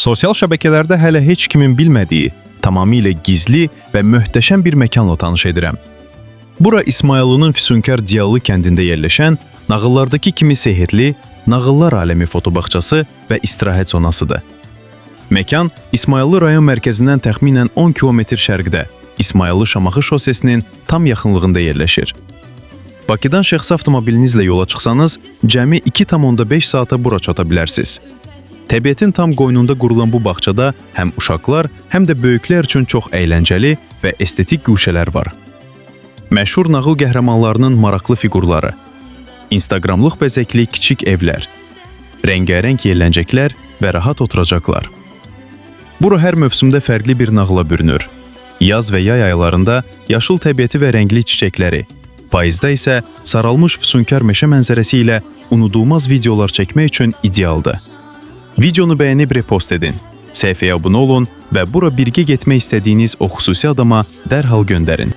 Sosial şəbəkələrdə hələ heç kimin bilmədiyi, tamamilə gizli və möhtəşəm bir məkanla tanış edirəm. Bura İsmayıllı'nın Füsunkar Diyalı kəndində yerləşən, nağıllardakı kimi sehirli, nağıllar aləmi fotobaxçası və istirahət zonasıdır. Məkan İsmayıllı rayon mərkəzindən təxminən 10 kilometr şərqdə, İsmayıllı-Şamaxı şosesinin tam yaxınlığında yerləşir. Bakıdan şəxsi avtomobilinizlə yola çıxsanız, cəmi 2,5 saata bura çata bilərsiniz. Təbiətin tam qoynunda qurulan bu bağçada həm uşaqlar, həm də böyüklər üçün çox əyləncəli və estetik guşələr var. Məşhur nağıl qəhrəmanlarının maraqlı fiqurları, Instagramlıq bəzəkli kiçik evlər, rəngarəng yerləncəklər və rahat oturacaqlar. Bura hər mövsümdə fərqli bir nağıla bürünür. Yaz və yay aylarında yaşıl təbiəti və rəngli çiçəkləri, payızda isə saralmış füsunkar meşə mənzərəsi ilə unudulmaz videolar çəkmək üçün idealdır. Videonu bəyənib repost edin, səhifəyə abunə olun və bura birgə getmək istədiyiniz o xüsusi adama dərhal göndərin.